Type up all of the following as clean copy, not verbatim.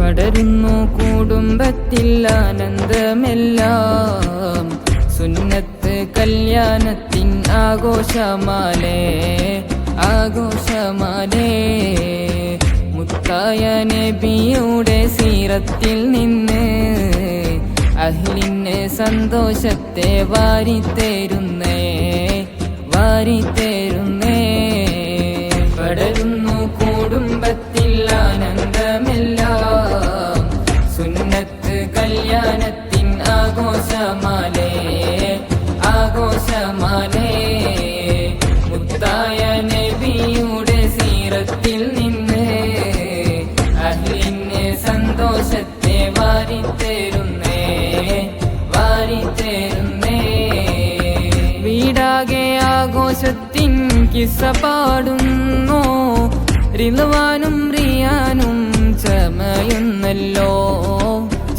പടരുന്നു കുടുംബത്തിൽ ആനന്ദമെല്ലാം. സുന്നത്ത് കല്യാണത്തിൻ ആഘോഷമാലേ ആഘോഷമാലേ. മുത്തായ നബിയുടെ സീറത്തിൽ നിന്ന് അഹ്ലിന് സന്തോഷത്തെ വാരിത്തേരുന്നേ വാരിത്തേരുന്നേ. പടരുന്നു കുടുംബത്തിൽ ആനന്ദമെല്ലാം. സുന്നത്ത് കല്യാണത്തിൻ ആഘോഷമാലേ ആഘോഷമാലേ. മുത്തായ നബിയുടെ സീറത്തിൽ നിന്ന് അഹ്ലിന് സന്തോഷത്തെ വാരിത്തേരുന്നേ വാരിത്തേരുന്നേ. വീടാകെ ആഘോഷത്തിൻ കിസ്സ പാടുന്നു. റിദ്വാനും റിയാനും ചമയുന്നല്ലോ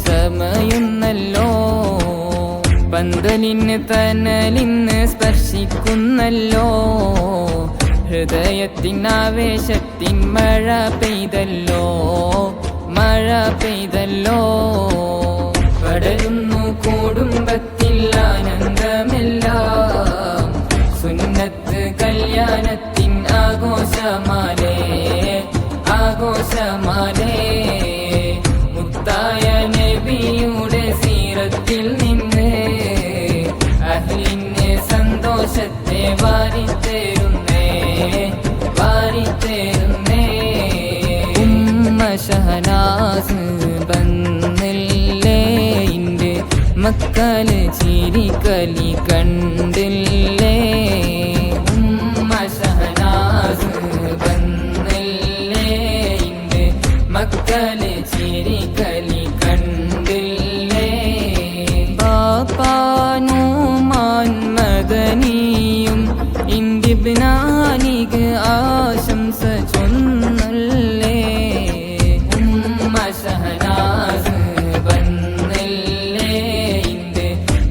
ചമയുന്നല്ലോ. പന്തലിന് തനലിന്ന് സ്പർശിക്കുന്നല്ലോ. ഹൃദയത്തിൻ ആവേശത്തിൻ മഴ പെയ്തല്ലോ മഴ പെയ്തല്ലോ. പടരുന്നു കുടുംബത്തിൽ ആനന്ദമെല്ലാം. സുന്നത്ത് കല്യാണത്തിൻ ആഘോഷമാലേ ആഘോഷമാലേ. മുത്തായ നബിയുടെ സീറത്തിൽ നിന്ന് അഹ്ലിന് സന്തോഷത്തെ വാരിത്തേരുന്നേ വാരിത്തേരുന്നേ. ഉമ്മ ഷഹനാസ് ബന്നില്ലേ ഇന്റെ മക്കള് ചിരിക്കലി കണ്ടില്ലേ. ഉമ്മ ഷഹനാസ് ബന്നില്ലേ ഇന്റെ മക്കള് ചിരിക്കലി കണ്ടില്ലേ. ബാപ്പാനുമാൻ മദനിയും ഇന്ദിബ്നാനിക്ക് ആശംസ ചൊന്നല്ലേ. ഉമ്മ ഷഹനാസ് ബന്നില്ലേ ഇന്റെ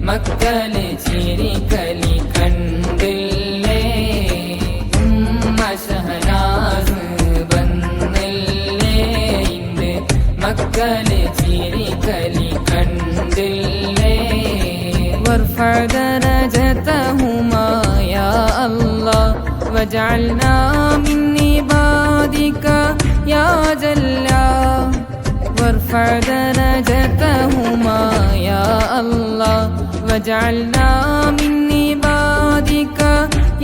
മക്കള് ചിരിക്കലി കണ്ടില്ലേ. ഉമ്മ ഷഹനാസ് ബന്നില്ലേ ഇന്റെ മക്കള് ചിരിക്കലി കണ്ടില്ലേ. وارفع درجتهما يا الله واجعلنا من عبادك يا جلا. وارفع درجتهما يا الله واجعلنا من عبادك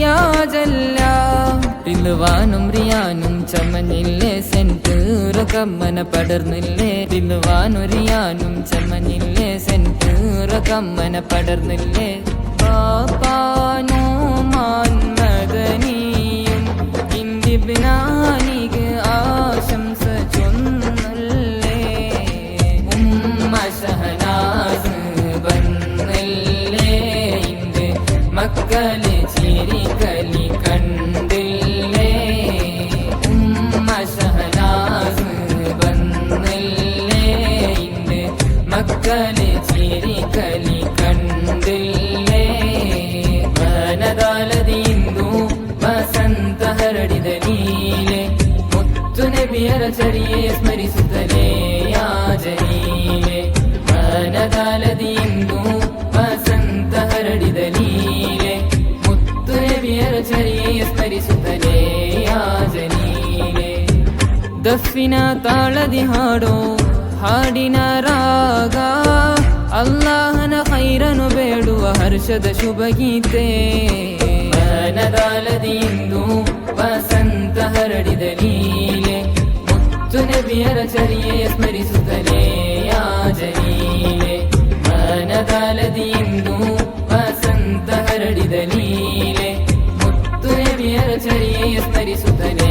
يا جلا. റിദ്വാനും റിയാനും ചമഞ്ഞില്ലേ സെന്റൂർ കമ്മന പടർന്നില്ലേ. റിദ്വാനും റിയാനും ചമഞ്ഞില്ലേ സെന്റൂർ കമ്മന പടർന്നില്ലേ. ബാപ്പാനുമാൻ മദനിയും ഇന്ദിബ്നാനിക്ക് ആശംസ ചൊന്നല്ലേ. ഉമ്മ ഷഹനാസ് ബന്നില്ലേ ഇന്റെ മക്കള് ചിരിക്കലി കണ്ടില്ലേ. ഉമ്മ ഷഹനാസ് ബന്നില്ലേ ഇന്റെ മക്കള് ചിരിക്കലി കണ്ടില്ലേ. വനദാലದಿಂದು ವಸಂತ ಹರಡಿದ ನೀಲೆ. ಮುತ್ತು ನಬಿಯರ ಚರಿಯೆ ಸ್ಮರಿಸುತ್ತಲೇ ಯಾಜನೀಲೆ. ವನದಾಲದಿಂದು ವಸಂತ ಹರಡಿದ ನೀಲೆ. ಮುತ್ತು ನಬಿಯರ ಚರಿಯೆ ಸ್ಮರಿಸುತ್ತಲೇ ಯಾಜನೀಲೆ. ದಫಿನ ತಾಳದಿ ಹಾಡೋ ಹಾಡಿನ ರಾಗ. ಅಲ್ಲಾಹನ ಖೈರನು ಬೇಡುವ ಹರ್ಷದ ಶುಭಗೀತೆ. ವನದಾಲದಿಂದು ವಸಂತ ಹರಡಿದ ಲೀಲೆ. ಮುತ್ತು ನಬಿಯರ ಚರಿಯೆ ಸ್ಮರಿಸುತ್ತಲೇ ಯಾಜನೀಲೆ. ವನದಾಲದಿಂದು ವಸಂತ ಹರಡಿದ ಲೀಲೆ. ಮುತ್ತು ನಬಿಯರ ಚರಿಯೆ ಸ್ಮರಿಸುತ್ತಲೇ